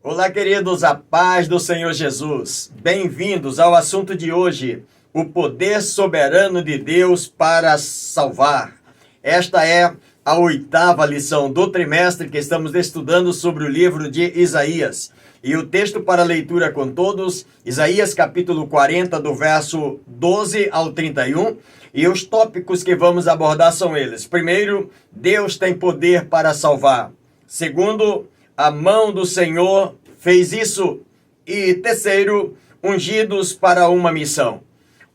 Olá, queridos, a paz do Senhor Jesus. Bem-vindos ao assunto de hoje, o poder soberano de Deus para salvar. Esta é a 8ª lição do trimestre que estamos estudando sobre o livro de Isaías. E o texto para leitura com todos, Isaías capítulo 40, do verso 12 ao 31. E os tópicos que vamos abordar são eles. Primeiro, Deus tem poder para salvar. Segundo, a mão do Senhor fez isso. E terceiro, ungidos para uma missão.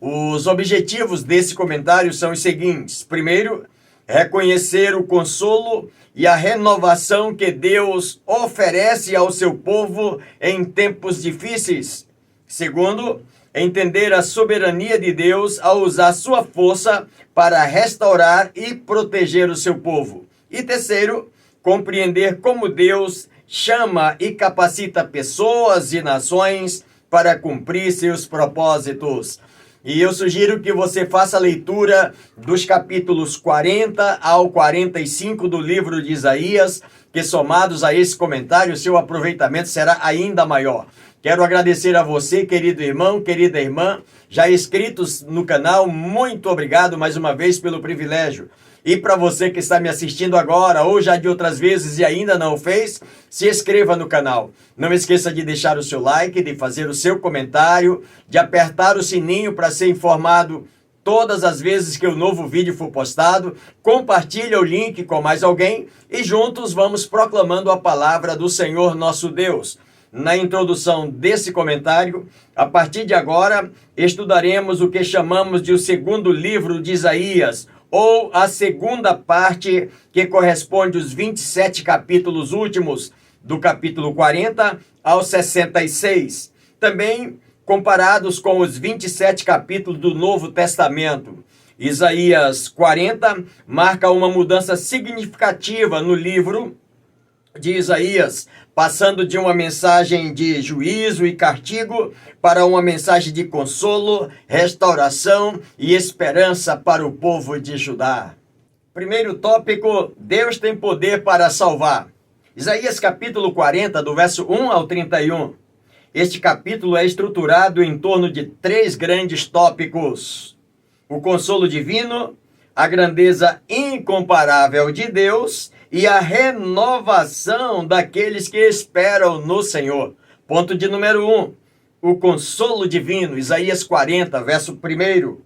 Os objetivos desse comentário são os seguintes. Primeiro, reconhecer o consolo e a renovação que Deus oferece ao seu povo em tempos difíceis. Segundo, entender a soberania de Deus ao usar sua força para restaurar e proteger o seu povo. E terceiro, compreender como Deus chama e capacita pessoas e nações para cumprir seus propósitos. E eu sugiro que você faça a leitura dos capítulos 40 ao 45 do livro de Isaías, que somados a esse comentário, seu aproveitamento será ainda maior. Quero agradecer a você, querido irmão, querida irmã, já inscritos no canal, muito obrigado mais uma vez pelo privilégio. E para você que está me assistindo agora ou já de outras vezes e ainda não o fez, se inscreva no canal. Não esqueça de deixar o seu like, de fazer o seu comentário, de apertar o sininho para ser informado todas as vezes que o novo vídeo for postado. Compartilha o link com mais alguém e juntos vamos proclamando a palavra do Senhor nosso Deus. Na introdução desse comentário, a partir de agora, estudaremos o que chamamos de o segundo livro de Isaías, ou a segunda parte, que corresponde aos 27 capítulos últimos, do capítulo 40 ao 66. Também comparados com os 27 capítulos do Novo Testamento. Isaías 40 marca uma mudança significativa no livro de Isaías, passando de uma mensagem de juízo e castigo para uma mensagem de consolo, restauração e esperança para o povo de Judá. Primeiro tópico, Deus tem poder para salvar. Isaías capítulo 40, do verso 1 ao 31. Este capítulo é estruturado em torno de 3 grandes tópicos: o consolo divino, a grandeza incomparável de Deus e a renovação daqueles que esperam no Senhor. Ponto de número 1, o consolo divino, Isaías 40, verso 1.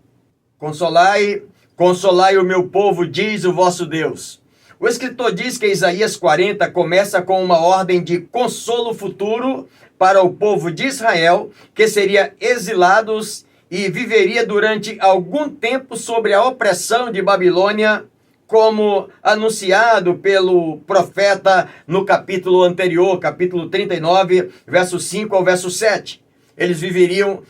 Consolai, consolai o meu povo, diz o vosso Deus. O escritor diz que Isaías 40 começa com uma ordem de consolo futuro para o povo de Israel, que seria exilados e viveria durante algum tempo sobre a opressão de Babilônia, como anunciado pelo profeta no capítulo anterior, capítulo 39, verso 5 ao verso 7. Eles viveriam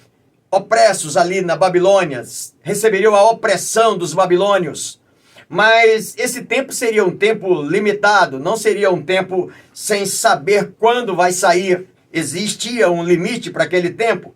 opressos ali na Babilônia, receberiam a opressão dos babilônios. Mas esse tempo seria um tempo limitado, não seria um tempo sem saber quando vai sair. Existia um limite para aquele tempo.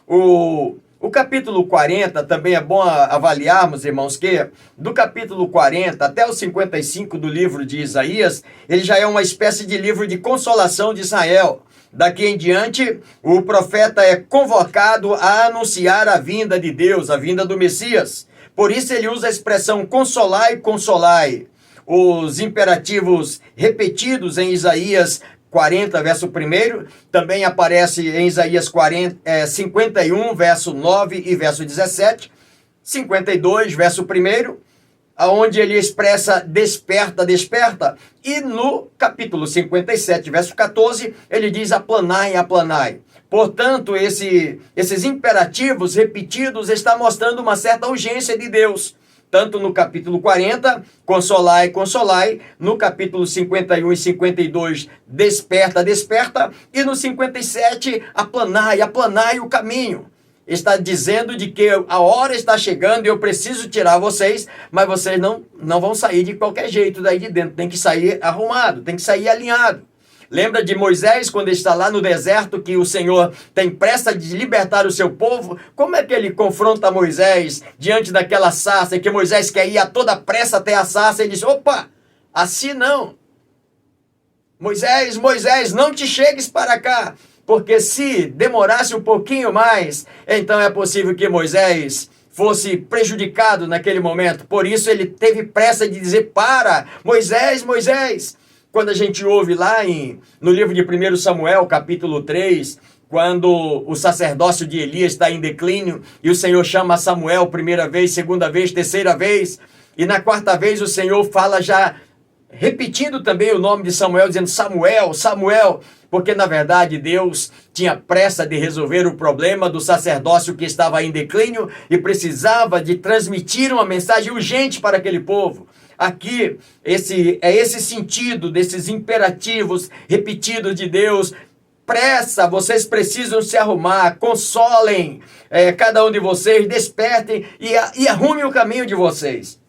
O capítulo 40 também é bom avaliarmos, irmãos, que do capítulo 40 até o 55 do livro de Isaías, ele já é uma espécie de livro de consolação de Israel. Daqui em diante, o profeta é convocado a anunciar a vinda de Deus, a vinda do Messias. Por isso ele usa a expressão consolai, consolai. Os imperativos repetidos em Isaías 40, verso 1, também aparece em Isaías 51, verso 9 e verso 17, 52, verso 1, onde ele expressa desperta, desperta, e no capítulo 57, verso 14, ele diz aplanai, aplanai. Portanto, esses imperativos repetidos estão mostrando uma certa urgência de Deus. Tanto no capítulo 40, consolai, consolai. No capítulo 51 e 52, desperta, desperta. E no 57, aplanai, aplanai o caminho. Está dizendo de que a hora está chegando e eu preciso tirar vocês, mas vocês não vão sair de qualquer jeito daí de dentro. Tem que sair arrumado, tem que sair alinhado. Lembra de Moisés, quando ele está lá no deserto, que o Senhor tem pressa de libertar o seu povo? Como é que ele confronta Moisés diante daquela sarça, que Moisés quer ir a toda pressa até a sarça? Ele diz, opa, assim não. Moisés, Moisés, não te chegues para cá, porque se demorasse um pouquinho mais, então é possível que Moisés fosse prejudicado naquele momento. Por isso ele teve pressa de dizer: para, Moisés, Moisés. Quando a gente ouve lá no livro de 1 Samuel, capítulo 3, quando o sacerdócio de Elias está em declínio, e o Senhor chama Samuel primeira vez, segunda vez, terceira vez, e na quarta vez o Senhor fala já, repetindo também o nome de Samuel, dizendo: Samuel, Samuel, porque na verdade Deus tinha pressa de resolver o problema do sacerdócio que estava em declínio e precisava de transmitir uma mensagem urgente para aquele povo. Aqui, esse sentido desses imperativos repetidos de Deus: pressa, vocês precisam se arrumar, consolem cada um de vocês, despertem e arrumem o caminho de vocês.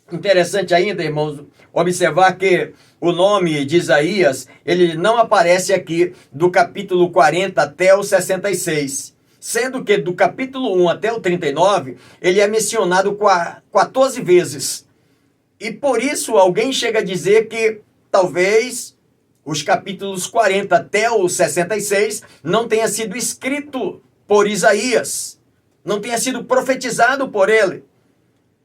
Interessante ainda, irmãos, observar que o nome de Isaías, ele não aparece aqui do capítulo 40 até o 66, sendo que do capítulo 1 até o 39, ele é mencionado 14 vezes. E por isso alguém chega a dizer que talvez os capítulos 40 até o 66 não tenha sido escrito por Isaías, não tenha sido profetizado por ele.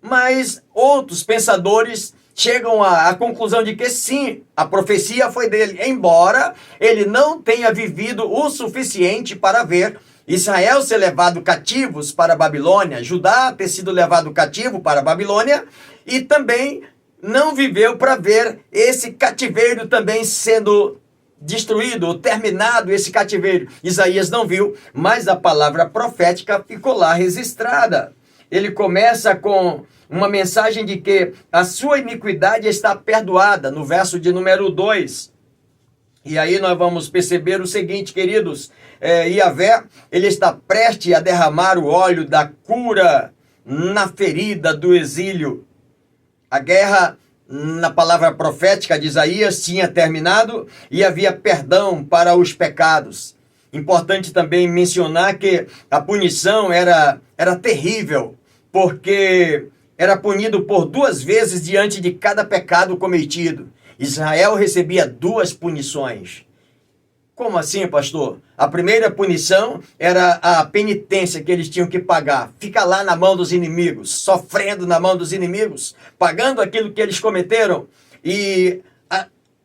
Mas outros pensadores chegam à conclusão de que sim, a profecia foi dele, embora ele não tenha vivido o suficiente para ver Israel ser levado cativos para a Babilônia, Judá ter sido levado cativo para a Babilônia, e também não viveu para ver esse cativeiro também sendo destruído ou terminado, esse cativeiro. Isaías não viu, mas a palavra profética ficou lá registrada. Ele começa com uma mensagem de que a sua iniquidade está perdoada, no verso de número 2. E aí nós vamos perceber o seguinte, queridos: Yahvé, ele está prestes a derramar o óleo da cura na ferida do exílio. A guerra, na palavra profética de Isaías, tinha terminado e havia perdão para os pecados. Importante também mencionar que a punição era terrível, porque era punido por 2 vezes diante de cada pecado cometido. Israel recebia 2 punições. Como assim, pastor? A primeira punição era a penitência que eles tinham que pagar. Fica lá na mão dos inimigos, sofrendo na mão dos inimigos, pagando aquilo que eles cometeram. E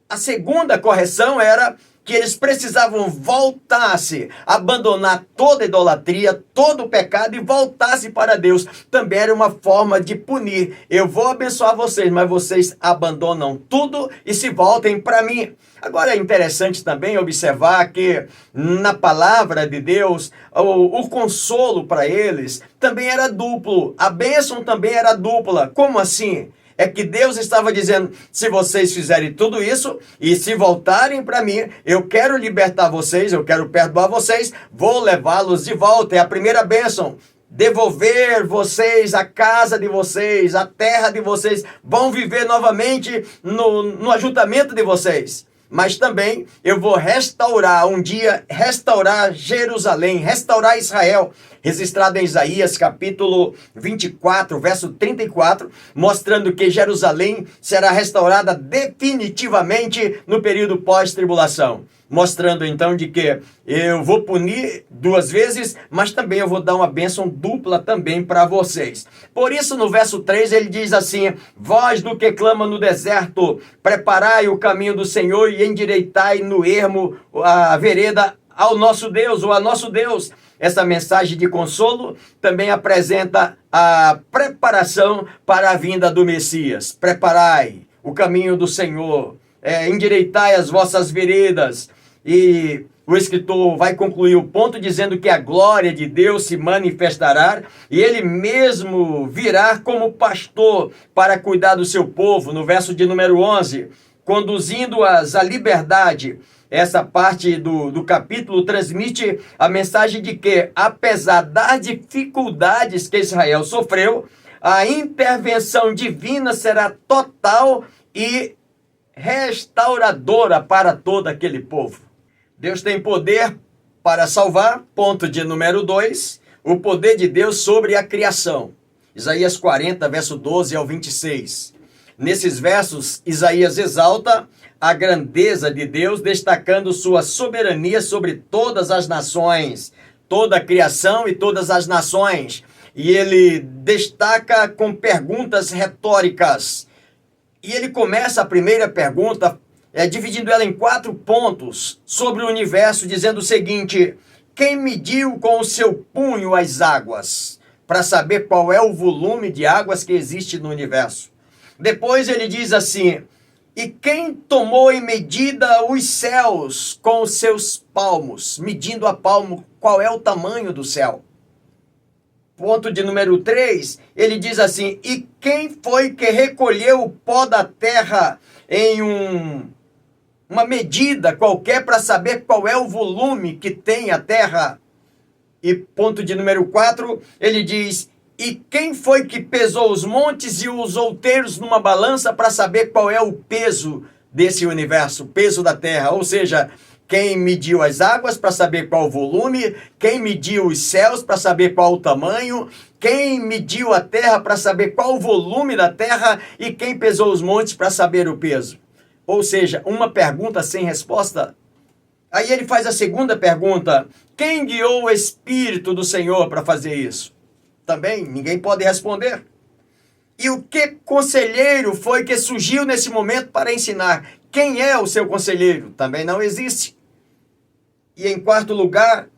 a segunda correção era que eles precisavam voltar-se, abandonar toda idolatria, todo o pecado e voltar-se para Deus. Também era uma forma de punir. Eu vou abençoar vocês, mas vocês abandonam tudo e se voltem para mim. Agora é interessante também observar que na palavra de Deus, o consolo para eles também era duplo. A bênção também era dupla. Como assim? É que Deus estava dizendo: se vocês fizerem tudo isso e se voltarem para mim, eu quero libertar vocês, eu quero perdoar vocês, vou levá-los de volta. É a primeira bênção. Devolver vocês a casa de vocês, a terra de vocês, vão viver novamente no ajuntamento de vocês. Mas também eu vou restaurar, um dia restaurar Jerusalém, restaurar Israel, registrado em Isaías capítulo 24, verso 34, mostrando que Jerusalém será restaurada definitivamente no período pós-tribulação. Mostrando então de que eu vou punir 2 vezes, mas também eu vou dar uma bênção dupla também para vocês. Por isso no verso 3 ele diz assim: vós do que clama no deserto, preparai o caminho do Senhor e endireitai no ermo a vereda ao nosso Deus, ou a nosso Deus. Essa mensagem de consolo também apresenta a preparação para a vinda do Messias. Preparai o caminho do Senhor, endireitai as vossas veredas. E o escritor vai concluir o ponto dizendo que a glória de Deus se manifestará e ele mesmo virá como pastor para cuidar do seu povo, no verso de número 11, conduzindo-as à liberdade. Essa parte do capítulo transmite a mensagem de que, apesar das dificuldades que Israel sofreu, a intervenção divina será total e restauradora para todo aquele povo. Deus tem poder para salvar, ponto de número 2, o poder de Deus sobre a criação. Isaías 40, verso 12 ao 26. Nesses versos, Isaías exalta a grandeza de Deus, destacando sua soberania sobre todas as nações, toda a criação e todas as nações. E ele destaca com perguntas retóricas. E ele começa a primeira pergunta, dividindo ela em 4 pontos sobre o universo, dizendo o seguinte: quem mediu com o seu punho as águas, para saber qual é o volume de águas que existe no universo? Depois ele diz assim: e quem tomou em medida os céus com os seus palmos, medindo a palmo qual é o tamanho do céu? Ponto de número 3, ele diz assim: e quem foi que recolheu o pó da terra em uma medida qualquer para saber qual é o volume que tem a terra? E ponto de número 4, ele diz: e quem foi que pesou os montes e os outeiros numa balança para saber qual é o peso desse universo, o peso da terra? Ou seja, quem mediu as águas para saber qual o volume, quem mediu os céus para saber qual o tamanho, quem mediu a terra para saber qual o volume da terra e quem pesou os montes para saber o peso. Ou seja, uma pergunta sem resposta. Aí ele faz a segunda pergunta: quem guiou o Espírito do Senhor para fazer isso? Também ninguém pode responder. E o que conselheiro foi que surgiu nesse momento para ensinar? Quem é o seu conselheiro? Também não existe. E em quarto lugar,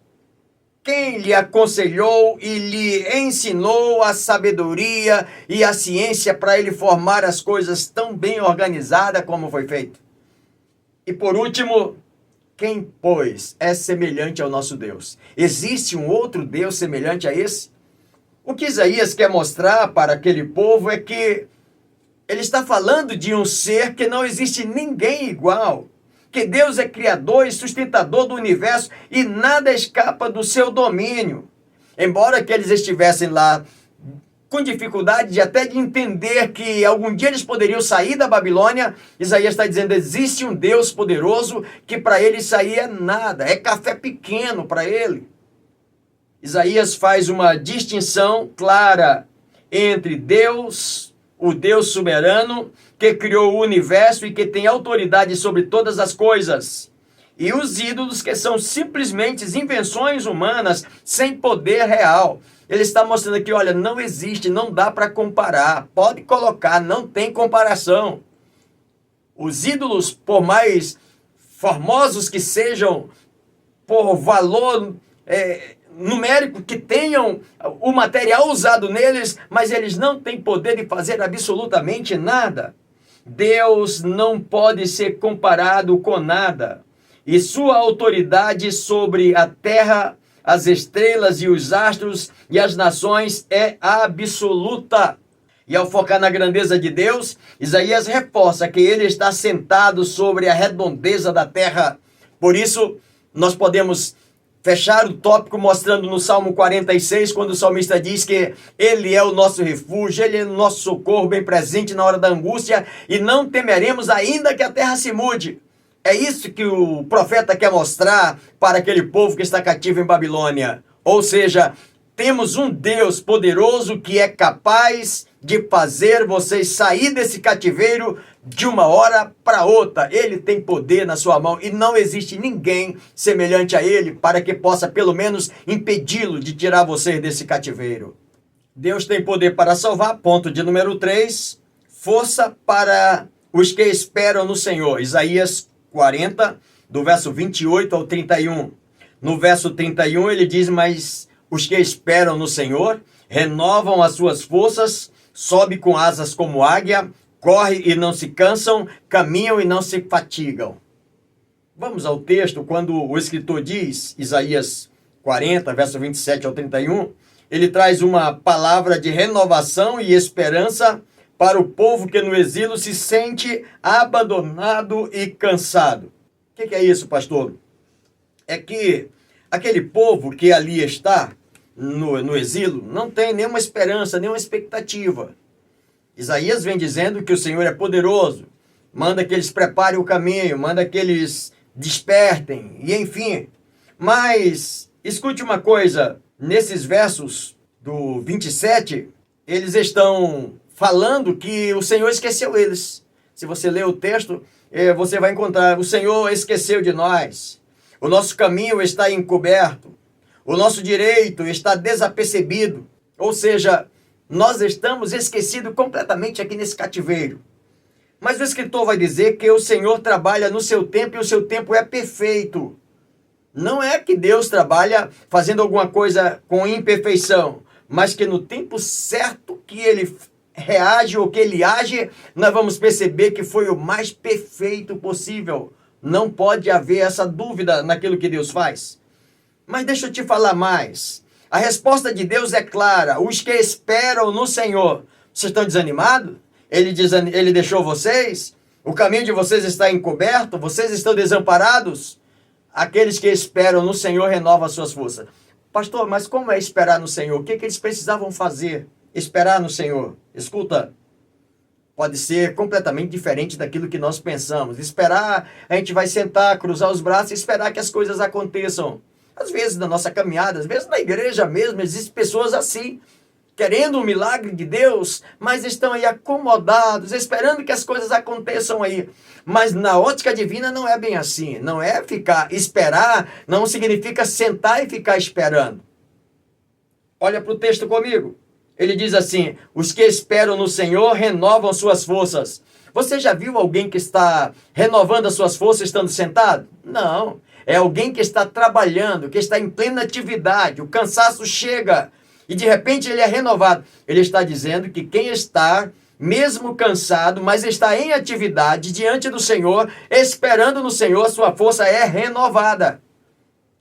quem lhe aconselhou e lhe ensinou a sabedoria e a ciência para ele formar as coisas tão bem organizadas como foi feito? E por último, quem, pois, é semelhante ao nosso Deus? Existe um outro Deus semelhante a esse? O que Isaías quer mostrar para aquele povo é que ele está falando de um ser que não existe ninguém igual, que Deus é criador e sustentador do universo e nada escapa do seu domínio. Embora que eles estivessem lá com dificuldade até de entender que algum dia eles poderiam sair da Babilônia, Isaías está dizendo: existe um Deus poderoso que para ele sair é nada, é café pequeno para ele. Isaías faz uma distinção clara entre Deus, o Deus soberano, que criou o universo e que tem autoridade sobre todas as coisas, e os ídolos, que são simplesmente invenções humanas sem poder real. Ele está mostrando aqui: olha, não existe, não dá para comparar, pode colocar, não tem comparação. Os ídolos, por mais formosos que sejam, por valor numérico que tenham o material usado neles, mas eles não têm poder de fazer absolutamente nada. Deus não pode ser comparado com nada. E sua autoridade sobre a terra, as estrelas e os astros e as nações é absoluta. E ao focar na grandeza de Deus, Isaías reforça que ele está sentado sobre a redondeza da terra. Por isso, nós podemos fechar o tópico mostrando no Salmo 46, quando o salmista diz que ele é o nosso refúgio, ele é o nosso socorro bem presente na hora da angústia, e não temeremos ainda que a terra se mude. É isso que o profeta quer mostrar para aquele povo que está cativo em Babilônia. Ou seja, temos um Deus poderoso que é capaz de fazer vocês sair desse cativeiro de uma hora para outra. Ele tem poder na sua mão e não existe ninguém semelhante a ele para que possa pelo menos impedi-lo de tirar vocês desse cativeiro. Deus tem poder para salvar. Ponto de número 3, força para os que esperam no Senhor. Isaías 40, do verso 28 ao 31. No verso 31 ele diz: mas os que esperam no Senhor renovam as suas forças, sobe com asas como águia, corre e não se cansam, caminham e não se fatigam. Vamos ao texto, quando o escritor diz, Isaías 40, verso 27 ao 31, ele traz uma palavra de renovação e esperança para o povo que no exílio se sente abandonado e cansado. O que é isso, pastor? É que aquele povo que ali está, no exílio, não tem nenhuma esperança, nenhuma expectativa. Isaías vem dizendo que o Senhor é poderoso, manda que eles preparem o caminho, manda que eles despertem, e enfim. Mas, escute uma coisa, nesses versos do 27, eles estão falando que o Senhor esqueceu eles. Se você ler o texto, você vai encontrar: o Senhor esqueceu de nós, o nosso caminho está encoberto, o nosso direito está desapercebido. Ou seja, nós estamos esquecidos completamente aqui nesse cativeiro. Mas o escritor vai dizer que o Senhor trabalha no seu tempo e o seu tempo é perfeito. Não é que Deus trabalha fazendo alguma coisa com imperfeição, mas que no tempo certo que ele reage ou que ele age, nós vamos perceber que foi o mais perfeito possível. Não pode haver essa dúvida naquilo que Deus faz. Mas deixa eu te falar mais. A resposta de Deus é clara: os que esperam no Senhor. Vocês estão desanimados? Ele deixou vocês? O caminho de vocês está encoberto? Vocês estão desamparados? Aqueles que esperam no Senhor renovam as suas forças. Pastor, mas como é esperar no Senhor? O que eles precisavam fazer? Esperar no Senhor. Escuta, pode ser completamente diferente daquilo que nós pensamos. Esperar, a gente vai sentar, cruzar os braços e esperar que as coisas aconteçam. Às vezes na nossa caminhada, às vezes na igreja mesmo, existem pessoas assim, querendo um milagre de Deus, mas estão aí acomodados, esperando que as coisas aconteçam aí. Mas na ótica divina não é bem assim. Não é esperar, não significa sentar e ficar esperando. Olha para o texto comigo. Ele diz assim: os que esperam no Senhor renovam suas forças. Você já viu alguém que está renovando as suas forças estando sentado? Não. É alguém que está trabalhando, que está em plena atividade. O cansaço chega e de repente ele é renovado. Ele está dizendo que quem está mesmo cansado, mas está em atividade diante do Senhor, esperando no Senhor, a sua força é renovada.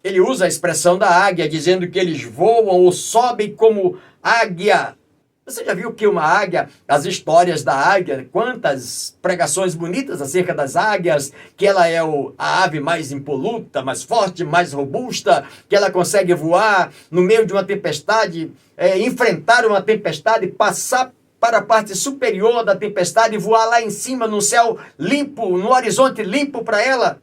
Ele usa a expressão da águia, dizendo que eles voam ou sobem como águia. Você já viu que uma águia, as histórias da águia, quantas pregações bonitas acerca das águias, que ela é a ave mais impoluta, mais forte, mais robusta, que ela consegue voar no meio de uma tempestade, enfrentar uma tempestade, passar para a parte superior da tempestade e voar lá em cima no céu limpo, no horizonte limpo para ela.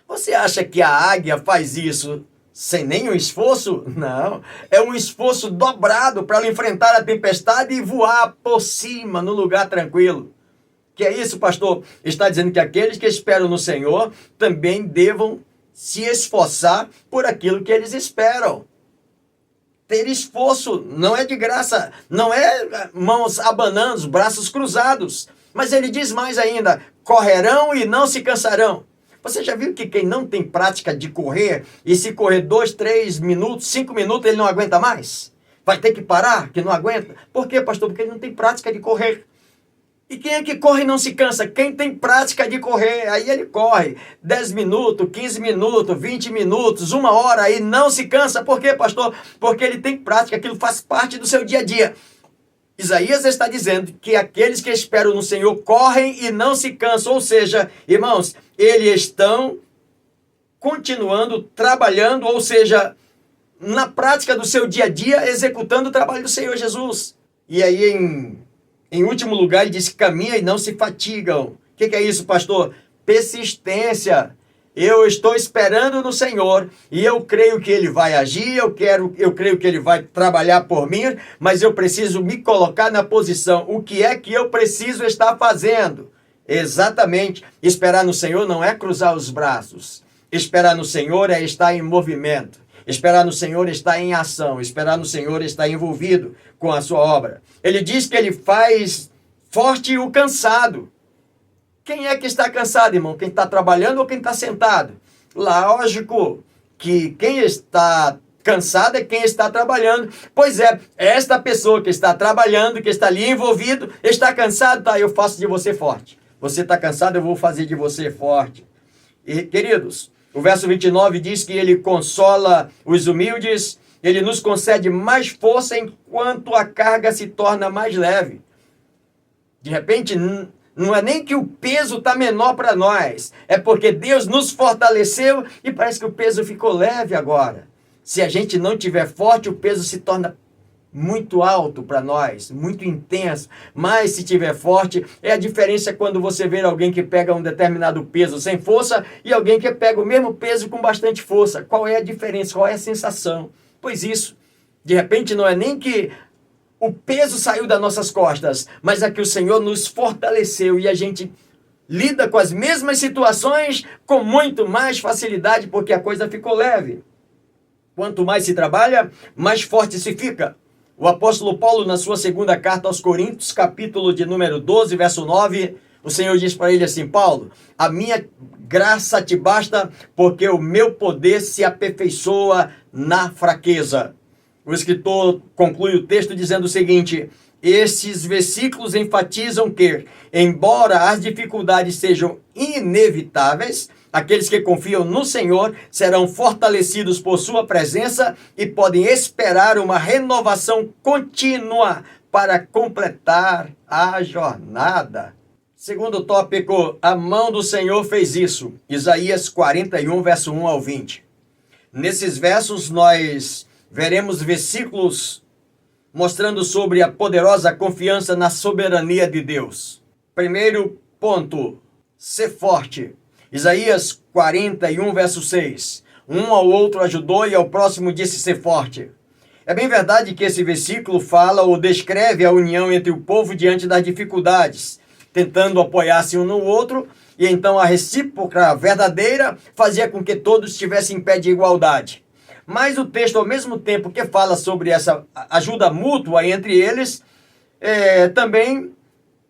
Você acha que a águia faz isso sem nenhum esforço? Não. É um esforço dobrado para ela enfrentar a tempestade e voar por cima, no lugar tranquilo. Que é isso, pastor? Está dizendo que aqueles que esperam no Senhor também devam se esforçar por aquilo que eles esperam. Ter esforço não é de graça, não é mãos abanando, braços cruzados. Mas ele diz mais ainda: correrão e não se cansarão. Você já viu que quem não tem prática de correr, e se correr 2, 3 minutos, 5 minutos, ele não aguenta mais? Vai ter que parar, que não aguenta? Por quê, pastor? Porque ele não tem prática de correr. E quem é que corre e não se cansa? Quem tem prática de correr, aí ele corre 10 minutos, 15 minutos, 20 minutos, 1 hora, aí não se cansa. Por quê, pastor? Porque ele tem prática, aquilo faz parte do seu dia a dia. Isaías está dizendo que aqueles que esperam no Senhor correm e não se cansam. Ou seja, irmãos, eles estão continuando trabalhando, ou seja, na prática do seu dia a dia, executando o trabalho do Senhor Jesus. E aí, em último lugar, ele diz: caminha e não se fatigam. O que é isso, pastor? Persistência. Eu estou esperando no Senhor e eu creio que Ele vai agir, eu creio que Ele vai trabalhar por mim, mas eu preciso me colocar na posição. O que é que eu preciso estar fazendo? Exatamente. Esperar no Senhor não é cruzar os braços. Esperar no Senhor é estar em movimento. Esperar no Senhor é estar em ação. Esperar no Senhor é estar envolvido com a sua obra. Ele diz que Ele faz forte o cansado. Quem é que está cansado, irmão? Quem está trabalhando ou quem está sentado? Lógico que quem está cansado é quem está trabalhando. Pois é, esta pessoa que está trabalhando, que está ali envolvido, está cansado, tá? Eu faço de você forte. Você está cansado, eu vou fazer de você forte. E, queridos, o verso 29 diz que Ele consola os humildes, Ele nos concede mais força enquanto a carga se torna mais leve. De repente, não é nem que o peso está menor para nós, é porque Deus nos fortaleceu e parece que o peso ficou leve agora. Se a gente não tiver forte, o peso se torna muito alto para nós, muito intenso. Mas se tiver forte, é a diferença quando você vê alguém que pega um determinado peso sem força e alguém que pega o mesmo peso com bastante força. Qual é a diferença? Qual é a sensação? Pois isso, de repente não é nem que o peso saiu das nossas costas, mas é que o Senhor nos fortaleceu e a gente lida com as mesmas situações com muito mais facilidade, porque a coisa ficou leve. Quanto mais se trabalha, mais forte se fica. O apóstolo Paulo, na sua segunda carta aos Coríntios, capítulo de número 12, verso 9, o Senhor diz para ele assim: Paulo, a minha graça te basta, porque o meu poder se aperfeiçoa na fraqueza. O escritor conclui o texto dizendo o seguinte: esses versículos enfatizam que, embora as dificuldades sejam inevitáveis, aqueles que confiam no Senhor serão fortalecidos por sua presença e podem esperar uma renovação contínua para completar a jornada. Segundo tópico, a mão do Senhor fez isso. Isaías 41, verso 1 ao 20. Nesses versos nós veremos versículos mostrando sobre a poderosa confiança na soberania de Deus. Primeiro ponto, ser forte. Isaías 41, verso 6. Um ao outro ajudou e ao próximo disse ser forte. É bem verdade que esse versículo fala ou descreve a união entre o povo diante das dificuldades, tentando apoiar-se um no outro, e então a recíproca verdadeira fazia com que todos estivessem em pé de igualdade. Mas o texto, ao mesmo tempo que fala sobre essa ajuda mútua entre eles, também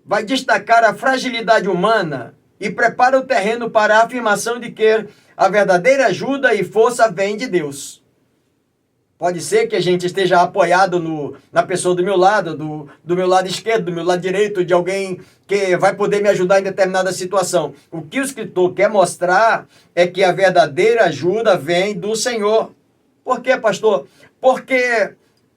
vai destacar a fragilidade humana e prepara o terreno para a afirmação de que a verdadeira ajuda e força vem de Deus. Pode ser que a gente esteja apoiado na pessoa do meu lado, do meu lado esquerdo, do meu lado direito, de alguém que vai poder me ajudar em determinada situação. O que o escritor quer mostrar é que a verdadeira ajuda vem do Senhor. Por quê, pastor? Porque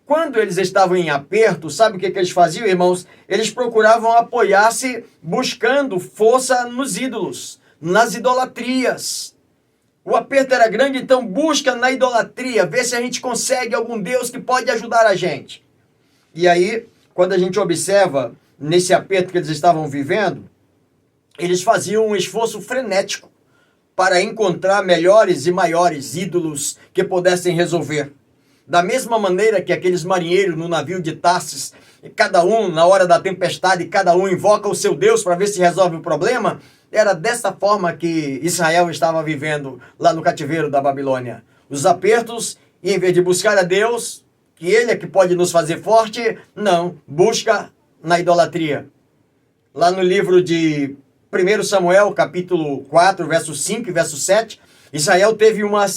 quando eles estavam em aperto, sabe o que eles faziam, irmãos? Eles procuravam apoiar-se buscando força nos ídolos, nas idolatrias. O aperto era grande, então busca na idolatria, ver se a gente consegue algum Deus que pode ajudar a gente. E aí, quando a gente observa nesse aperto que eles estavam vivendo, eles faziam um esforço frenético para encontrar melhores e maiores ídolos que pudessem resolver. Da mesma maneira que aqueles marinheiros no navio de Tarsis, cada um, na hora da tempestade, cada um invoca o seu Deus para ver se resolve o problema, era dessa forma que Israel estava vivendo lá no cativeiro da Babilônia. Os apertos, e em vez de buscar a Deus, que Ele é que pode nos fazer forte, não, busca na idolatria. Lá no livro de 1 Samuel, capítulo 4, verso 5 e verso 7, Israel teve uma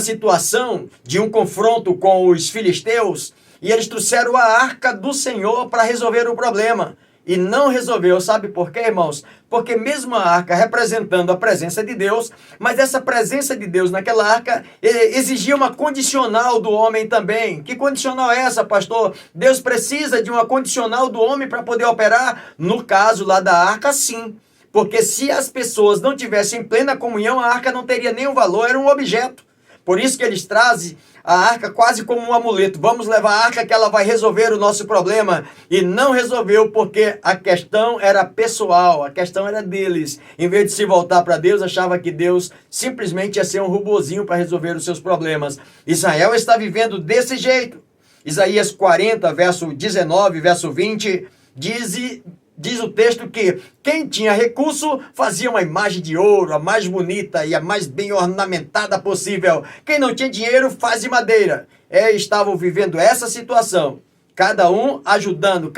situação de um confronto com os filisteus e eles trouxeram a arca do Senhor para resolver o problema. E não resolveu, sabe por quê, irmãos? Porque mesmo a arca representando a presença de Deus, mas essa presença de Deus naquela arca exigia uma condicional do homem também. Que condicional é essa, pastor? Deus precisa de uma condicional do homem para poder operar? No caso lá da arca, sim. Porque se as pessoas não tivessem plena comunhão, a arca não teria nenhum valor, era um objeto. Por isso que eles trazem a arca quase como um amuleto. Vamos levar a arca que ela vai resolver o nosso problema. E não resolveu porque a questão era pessoal, a questão era deles. Em vez de se voltar para Deus, achava que Deus simplesmente ia ser um robozinho para resolver os seus problemas. Israel está vivendo desse jeito. Isaías 40, verso 19, verso 20, diz o texto que quem tinha recurso fazia uma imagem de ouro, a mais bonita e a mais bem ornamentada possível. Quem não tinha dinheiro faz de madeira. Estavam vivendo essa situação. Cada um ajudando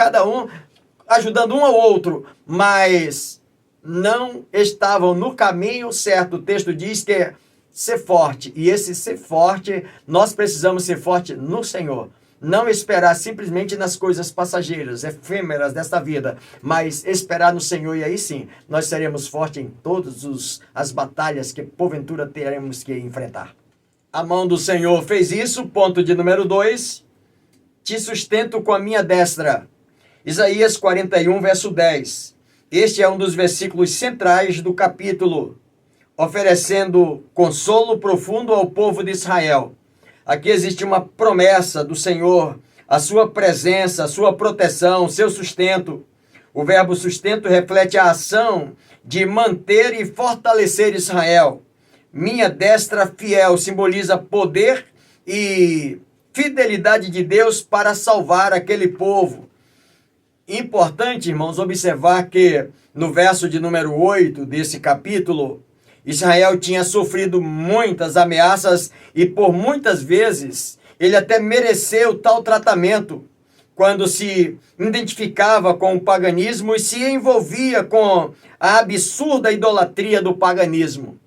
um ao outro, mas não estavam no caminho certo. O texto diz que é ser forte. E esse ser forte, nós precisamos ser forte no Senhor. Não esperar simplesmente nas coisas passageiras, efêmeras desta vida, mas esperar no Senhor, e aí sim, nós seremos fortes em todas as batalhas que porventura teremos que enfrentar. A mão do Senhor fez isso, ponto de número 2, te sustento com a minha destra. Isaías 41, verso 10. Este é um dos versículos centrais do capítulo, oferecendo consolo profundo ao povo de Israel. Aqui existe uma promessa do Senhor, a sua presença, a sua proteção, o seu sustento. O verbo sustento reflete a ação de manter e fortalecer Israel. Minha destra fiel simboliza poder e fidelidade de Deus para salvar aquele povo. Importante, irmãos, observar que no verso de número 8 desse capítulo, Israel tinha sofrido muitas ameaças e por muitas vezes ele até mereceu tal tratamento quando se identificava com o paganismo e se envolvia com a absurda idolatria do paganismo.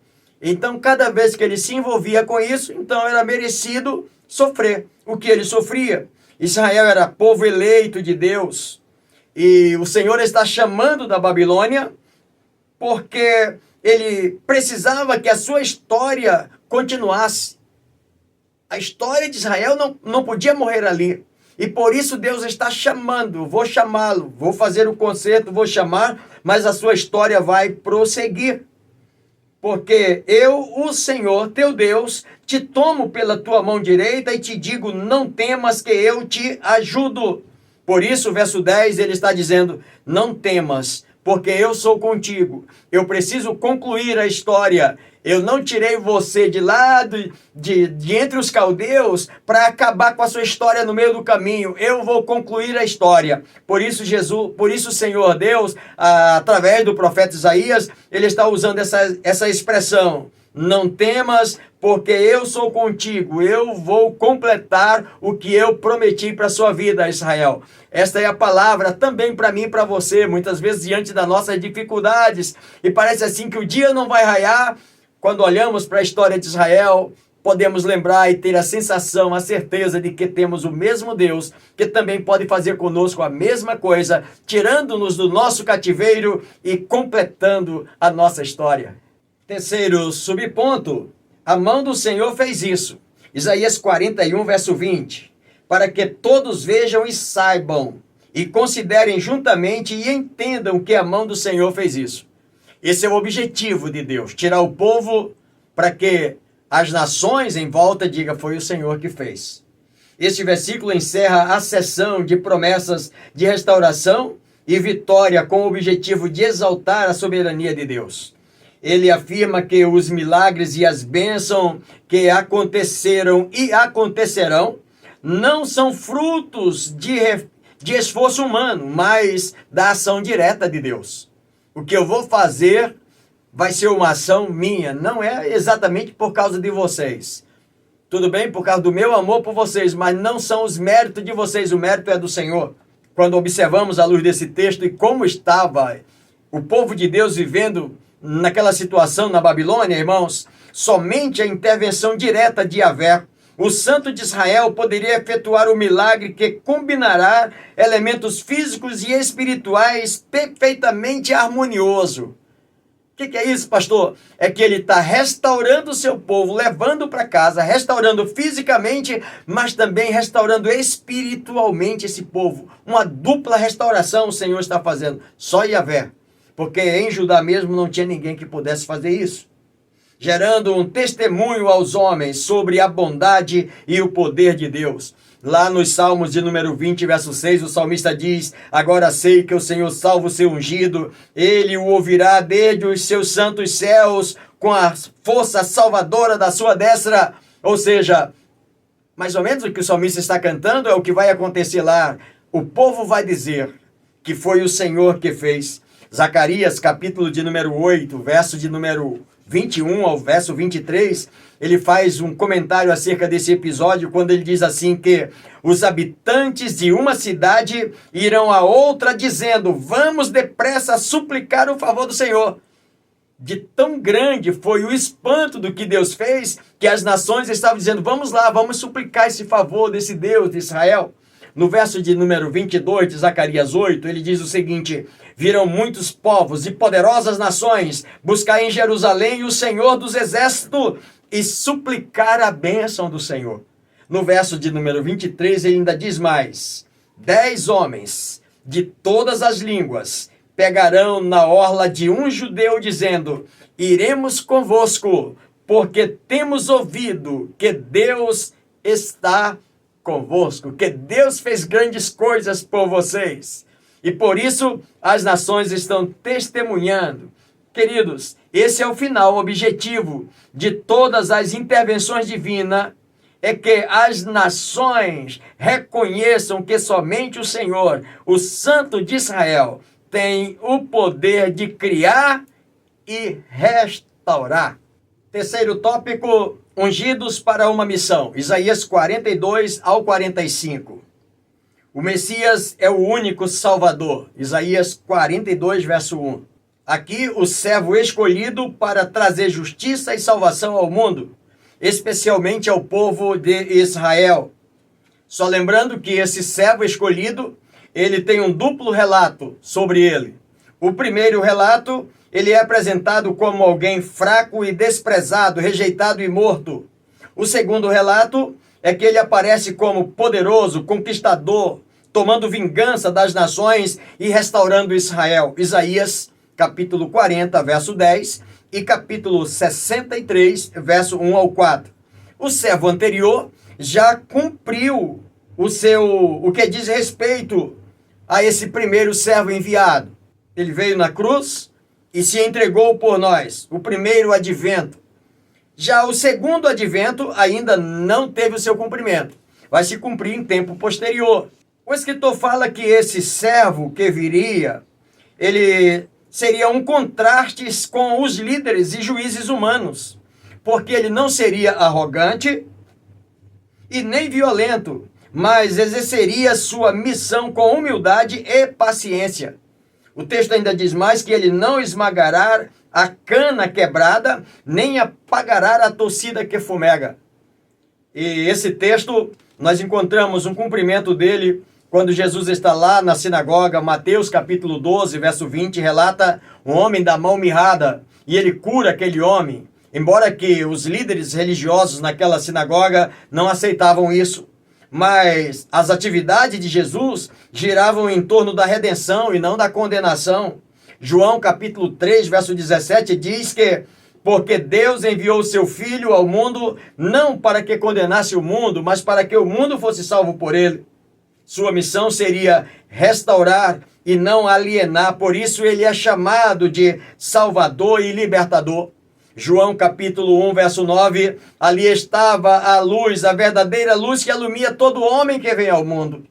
Então, cada vez que ele se envolvia com isso, então era merecido sofrer o que ele sofria. Israel era povo eleito de Deus e o Senhor está chamando da Babilônia porque ele precisava que a sua história continuasse. A história de Israel não podia morrer ali. E por isso Deus está chamando, vou chamá-lo, vou fazer o concerto, vou chamar, mas a sua história vai prosseguir. Porque eu, o Senhor, teu Deus, te tomo pela tua mão direita e te digo, não temas que eu te ajudo. Por isso, verso 10, ele está dizendo, não temas, porque eu sou contigo. Eu preciso concluir a história. Eu não tirei você de lá de entre os caldeus para acabar com a sua história no meio do caminho. Eu vou concluir a história. Por isso, o Senhor Deus, através do profeta Isaías, ele está usando essa expressão. Não temas, porque eu sou contigo. Eu vou completar o que eu prometi para a sua vida, Israel. Esta é a palavra também para mim e para você. Muitas vezes, diante das nossas dificuldades, e parece assim que o dia não vai raiar. Quando olhamos para a história de Israel, podemos lembrar e ter a sensação, a certeza de que temos o mesmo Deus, que também pode fazer conosco a mesma coisa, tirando-nos do nosso cativeiro e completando a nossa história. Terceiro subponto, a mão do Senhor fez isso. Isaías 41, verso 20. Para que todos vejam e saibam, e considerem juntamente e entendam que a mão do Senhor fez isso. Esse é o objetivo de Deus, tirar o povo para que as nações em volta digam, foi o Senhor que fez. Este versículo encerra a sessão de promessas de restauração e vitória com o objetivo de exaltar a soberania de Deus. Ele afirma que os milagres e as bênçãos que aconteceram e acontecerão não são frutos de esforço humano, mas da ação direta de Deus. O que eu vou fazer vai ser uma ação minha, não é exatamente por causa de vocês. Tudo bem, por causa do meu amor por vocês, mas não são os méritos de vocês, o mérito é do Senhor. Quando observamos à luz desse texto e como estava o povo de Deus vivendo naquela situação na Babilônia, irmãos, somente a intervenção direta de Yahvé, o santo de Israel, poderia efetuar o milagre que combinará elementos físicos e espirituais perfeitamente harmonioso. O que é isso, pastor? É que ele está restaurando o seu povo, levando para casa, restaurando fisicamente, mas também restaurando espiritualmente esse povo. Uma dupla restauração o Senhor está fazendo, só Yahvé. Porque em Judá mesmo não tinha ninguém que pudesse fazer isso. Gerando um testemunho aos homens sobre a bondade e o poder de Deus. Lá nos Salmos de número 20, verso 6, o salmista diz, agora sei que o Senhor salva o seu ungido, ele o ouvirá desde os seus santos céus, com a força salvadora da sua destra. Ou seja, mais ou menos o que o salmista está cantando é o que vai acontecer lá. O povo vai dizer que foi o Senhor que fez. Zacarias, capítulo de número 8, verso de número 21 ao verso 23, ele faz um comentário acerca desse episódio, quando ele diz assim que os habitantes de uma cidade irão a outra dizendo, vamos depressa suplicar o favor do Senhor. De tão grande foi o espanto do que Deus fez, que as nações estavam dizendo, vamos lá, vamos suplicar esse favor desse Deus de Israel. No verso de número 22 de Zacarias 8, ele diz o seguinte, virão muitos povos e poderosas nações buscar em Jerusalém o Senhor dos exércitos e suplicar a bênção do Senhor. No verso de número 23, ele ainda diz mais, 10 homens de todas as línguas pegarão na orla de um judeu dizendo, iremos convosco, porque temos ouvido que Deus está convosco, que Deus fez grandes coisas por vocês. E por isso as nações estão testemunhando. Queridos, esse é o final, o objetivo de todas as intervenções divinas, é que as nações reconheçam que somente o Senhor, o Santo de Israel, tem o poder de criar e restaurar. Terceiro tópico, ungidos para uma missão. Isaías 42 ao 45. O Messias é o único Salvador. Isaías 42, verso 1. Aqui, o servo escolhido para trazer justiça e salvação ao mundo, especialmente ao povo de Israel. Só lembrando que esse servo escolhido, ele tem um duplo relato sobre ele. O primeiro relato, ele é apresentado como alguém fraco e desprezado, rejeitado e morto. O segundo relato é que ele aparece como poderoso, conquistador, tomando vingança das nações e restaurando Israel. Isaías capítulo 40, verso 10 e capítulo 63, verso 1 ao 4. O servo anterior já cumpriu o que diz respeito a esse primeiro servo enviado. Ele veio na cruz e se entregou por nós, o primeiro advento. Já o segundo advento ainda não teve o seu cumprimento. Vai se cumprir em tempo posterior. O escritor fala que esse servo que viria, ele seria um contraste com os líderes e juízes humanos, porque ele não seria arrogante e nem violento, mas exerceria sua missão com humildade e paciência. O texto ainda diz mais que ele não esmagará a cana quebrada, nem apagará a torcida que fumega. E esse texto, nós encontramos um cumprimento dele quando Jesus está lá na sinagoga. Mateus capítulo 12, verso 20, relata um homem da mão mirrada, e ele cura aquele homem, embora que os líderes religiosos naquela sinagoga não aceitavam isso. Mas as atividades de Jesus giravam em torno da redenção e não da condenação. João capítulo 3, verso 17 diz que porque Deus enviou o seu Filho ao mundo não para que condenasse o mundo, mas para que o mundo fosse salvo por ele. Sua missão seria restaurar e não alienar, por isso ele é chamado de Salvador e Libertador. João capítulo 1, verso 9, ali estava a luz, a verdadeira luz que ilumina todo homem que vem ao mundo.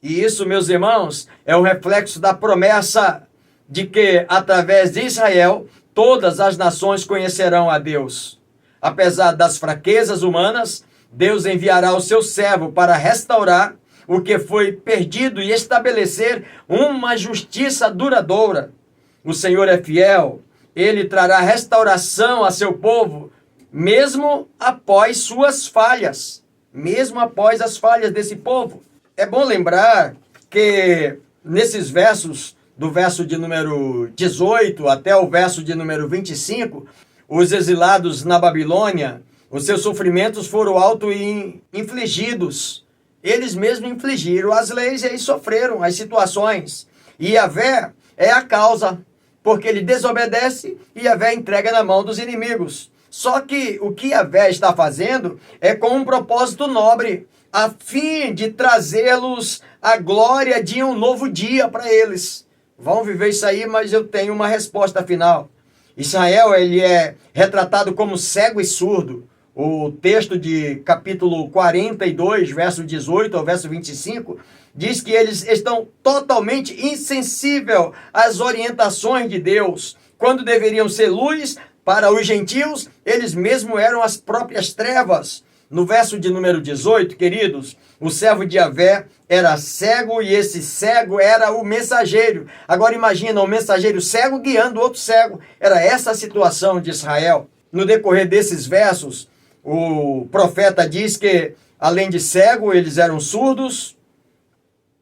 E isso, meus irmãos, é um reflexo da promessa de que, através de Israel, todas as nações conhecerão a Deus. Apesar das fraquezas humanas, Deus enviará o seu servo para restaurar o que foi perdido e estabelecer uma justiça duradoura. O Senhor é fiel. Ele trará restauração a seu povo, mesmo após suas falhas, mesmo após as falhas desse povo. É bom lembrar que nesses versos, do verso de número 18 até o verso de número 25, os exilados na Babilônia, os seus sofrimentos foram auto-infligidos. Eles mesmos infligiram as leis e aí sofreram as situações. E Yahvé é a causa, porque ele desobedece e Yahvé entrega na mão dos inimigos. Só que o que Yahvé está fazendo é com um propósito nobre, a fim de trazê-los a glória de um novo dia para eles. Vão viver isso aí, mas eu tenho uma resposta final. Israel, ele é retratado como cego e surdo. O texto de capítulo 42, verso 18 ao verso 25, diz que eles estão totalmente insensíveis às orientações de Deus. Quando deveriam ser luz para os gentios, eles mesmos eram as próprias trevas. No verso de número 18, queridos, o servo de Yahvé era cego e esse cego era o mensageiro. Agora imagina um mensageiro cego guiando outro cego. Era essa a situação de Israel. No decorrer desses versos, o profeta diz que, além de cego, eles eram surdos.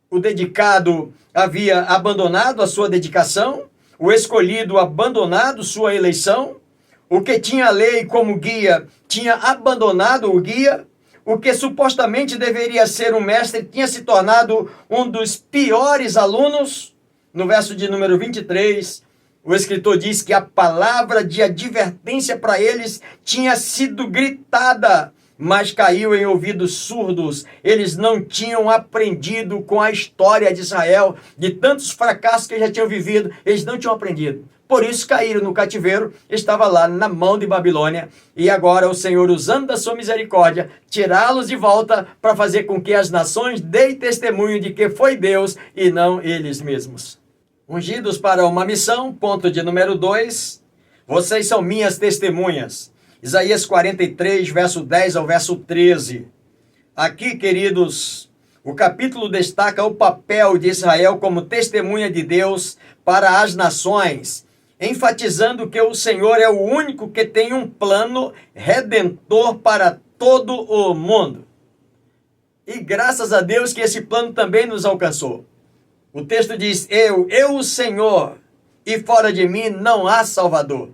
O dedicado havia abandonado a sua dedicação. O escolhido abandonado sua eleição. O que tinha a lei como guia tinha abandonado o guia. O que supostamente deveria ser um mestre tinha se tornado um dos piores alunos. No verso de número 23, o escritor diz que a palavra de advertência para eles tinha sido gritada, mas caiu em ouvidos surdos. Eles não tinham aprendido com a história de Israel, de tantos fracassos que já tinham vivido, eles não tinham aprendido. por isso caíram no cativeiro, estava lá na mão de Babilônia, e agora o Senhor, usando da sua misericórdia, tirá-los de volta para fazer com que as nações deem testemunho de que foi Deus e não eles mesmos. Ungidos para uma missão, ponto de número 2, vocês são minhas testemunhas. Isaías 43, verso 10 ao verso 13. Aqui, queridos, o capítulo destaca o papel de Israel como testemunha de Deus para as nações, enfatizando que o Senhor é o único que tem um plano redentor para todo o mundo. E graças a Deus que esse plano também nos alcançou. O texto diz, eu o Senhor, e fora de mim não há Salvador.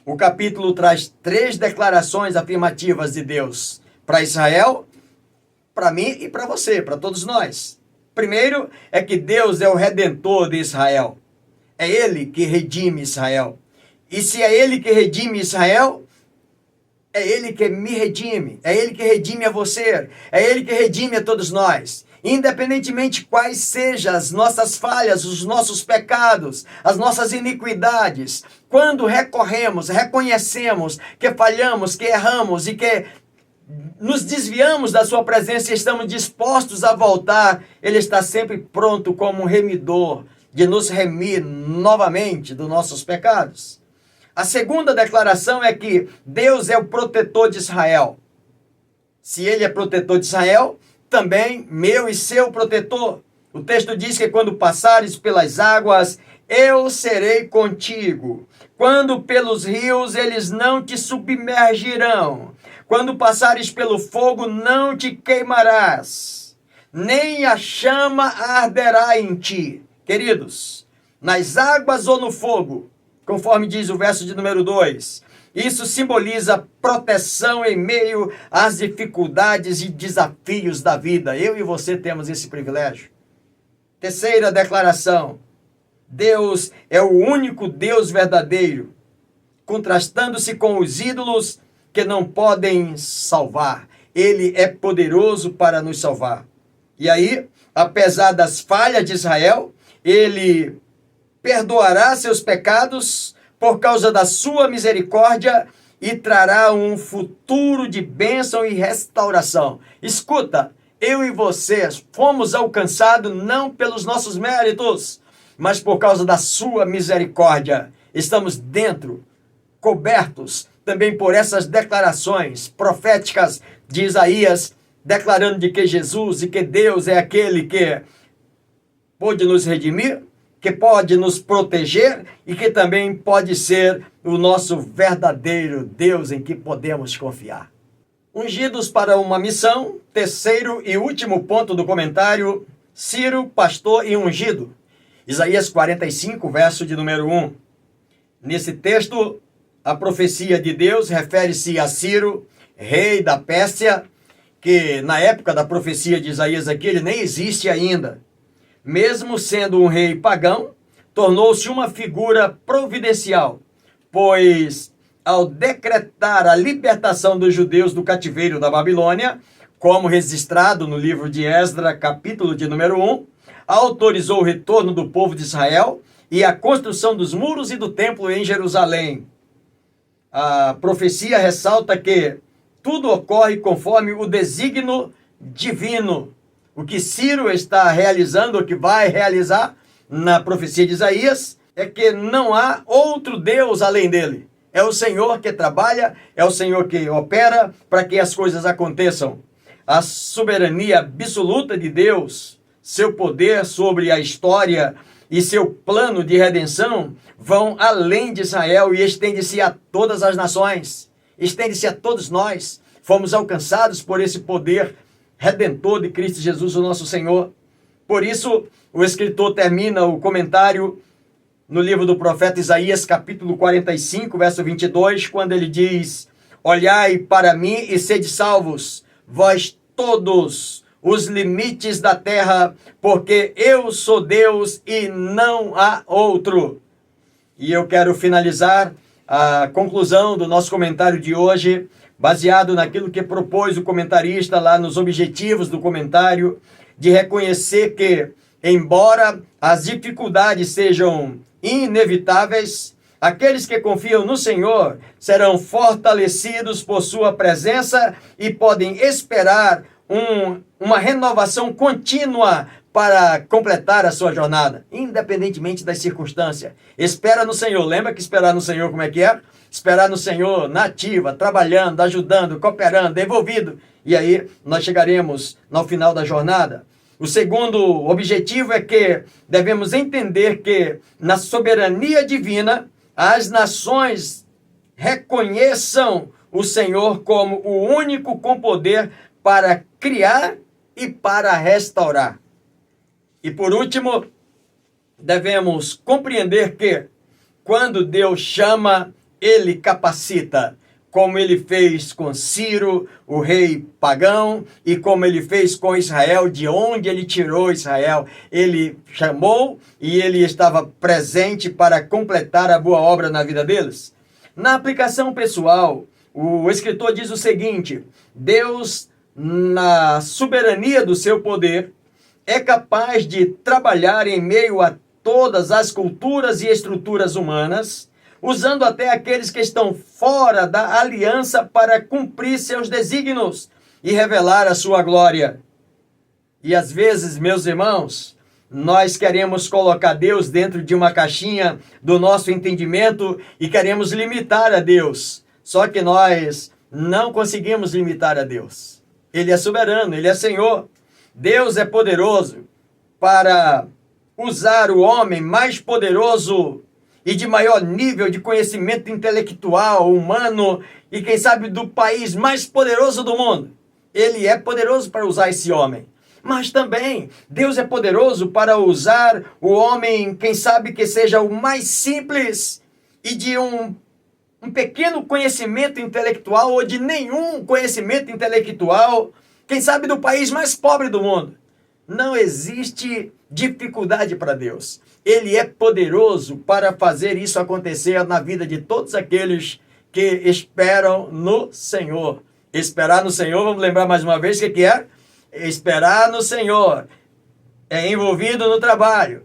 O capítulo traz 3 declarações afirmativas de Deus para Israel, para mim e para você, para todos nós. Primeiro é que Deus é o redentor de Israel. É Ele que redime Israel. E se é Ele que redime Israel, é Ele que me redime. É Ele que redime a você. É Ele que redime a todos nós. Independentemente quais sejam as nossas falhas, os nossos pecados, as nossas iniquidades, quando recorremos, reconhecemos que falhamos, que erramos e que nos desviamos da sua presença e estamos dispostos a voltar, Ele está sempre pronto como um remidor de nos remir novamente dos nossos pecados. A segunda declaração é que Deus é o protetor de Israel. Se Ele é protetor de Israel, também meu e seu protetor. O texto diz que quando passares pelas águas, eu serei contigo. Quando pelos rios, eles não te submergirão. Quando passares pelo fogo, não te queimarás, nem a chama arderá em ti. Queridos, nas águas ou no fogo, conforme diz o verso de número 2, isso simboliza proteção em meio às dificuldades e desafios da vida. Eu e você temos esse privilégio. Terceira declaração, Deus é o único Deus verdadeiro, contrastando-se com os ídolos que não podem salvar. Ele é poderoso para nos salvar. E aí, apesar das falhas de Israel, Ele perdoará seus pecados por causa da sua misericórdia e trará um futuro de bênção e restauração. Escuta, eu e vocês fomos alcançados não pelos nossos méritos, mas por causa da sua misericórdia. Estamos dentro, cobertos também por essas declarações proféticas de Isaías, declarando de que Jesus e que Deus é aquele que pode nos redimir, que pode nos proteger e que também pode ser o nosso verdadeiro Deus em que podemos confiar. Ungidos para uma missão, terceiro e último ponto do comentário, Ciro, pastor e ungido. Isaías 45, verso de número 1. Nesse texto, a profecia de Deus refere-se a Ciro, rei da Pérsia, que na época da profecia de Isaías aqui, ele nem existe ainda. Mesmo sendo um rei pagão, tornou-se uma figura providencial, pois ao decretar a libertação dos judeus do cativeiro da Babilônia, como registrado no livro de Esdras, capítulo de número 1, autorizou o retorno do povo de Israel e a construção dos muros e do templo em Jerusalém. A profecia ressalta que tudo ocorre conforme o desígnio divino. O que Ciro está realizando, o que vai realizar na profecia de Isaías, é que não há outro Deus além dele. É o Senhor que trabalha, é o Senhor que opera para que as coisas aconteçam. A soberania absoluta de Deus, seu poder sobre a história e seu plano de redenção vão além de Israel e estende-se a todas as nações, estende-se a todos nós. Fomos alcançados por esse poder redentor de Cristo Jesus, o nosso Senhor. Por isso, o escritor termina o comentário no livro do profeta Isaías, capítulo 45, verso 22, quando ele diz: olhai para mim e sede salvos, vós todos os limites da terra, porque eu sou Deus e não há outro. E eu quero finalizar a conclusão do nosso comentário de hoje, baseado naquilo que propôs o comentarista lá nos objetivos do comentário, de reconhecer que, embora as dificuldades sejam inevitáveis, Aqueles que confiam no Senhor serão fortalecidos por sua presença e podem esperar uma renovação contínua para completar a sua jornada, independentemente das circunstâncias. Espera no Senhor. Lembra que esperar no Senhor como é que é? Esperar no Senhor na ativa, trabalhando, ajudando, cooperando, envolvido. E aí nós chegaremos no final da jornada. O segundo objetivo é que devemos entender que na soberania divina, as nações reconheçam o Senhor como o único com poder para criar e para restaurar. E por último, devemos compreender que quando Deus chama, Ele capacita, como Ele fez com Ciro, o rei pagão, e como Ele fez com Israel, de onde Ele tirou Israel. Ele chamou e Ele estava presente para completar a boa obra na vida deles. Na aplicação pessoal, o escritor diz o seguinte: Deus, na soberania do seu poder, é capaz de trabalhar em meio a todas as culturas e estruturas humanas, usando até aqueles que estão fora da aliança para cumprir seus desígnios e revelar a sua glória. E às vezes, meus irmãos, nós queremos colocar Deus dentro de uma caixinha do nosso entendimento e queremos limitar a Deus. Só que nós não conseguimos limitar a Deus. Ele é soberano, Ele é Senhor. Deus é poderoso para usar o homem mais poderoso e de maior nível de conhecimento intelectual, humano, e quem sabe do país mais poderoso do mundo. Ele é poderoso para usar esse homem. Mas também Deus é poderoso para usar o homem, quem sabe que seja o mais simples e de um pequeno conhecimento intelectual ou de nenhum conhecimento intelectual, quem sabe do país mais pobre do mundo. Não existe dificuldade para Deus. Ele é poderoso para fazer isso acontecer na vida de todos aqueles que esperam no Senhor. Esperar no Senhor, vamos lembrar mais uma vez o que é? Esperar no Senhor é envolvido no trabalho,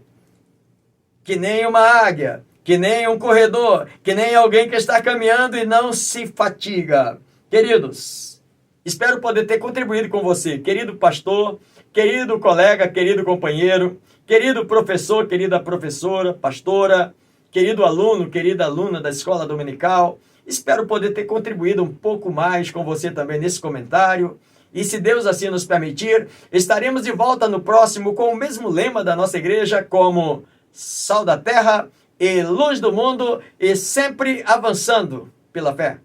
que nem uma águia, que nem um corredor, que nem alguém que está caminhando e não se fatiga. Queridos, espero poder ter contribuído com você, querido pastor, querido colega, querido companheiro, querido professor, querida professora, pastora, querido aluno, querida aluna da escola dominical. Espero poder ter contribuído um pouco mais com você também nesse comentário. E se Deus assim nos permitir, estaremos de volta no próximo com o mesmo lema da nossa igreja, como sal da terra e luz do mundo, e sempre avançando pela fé.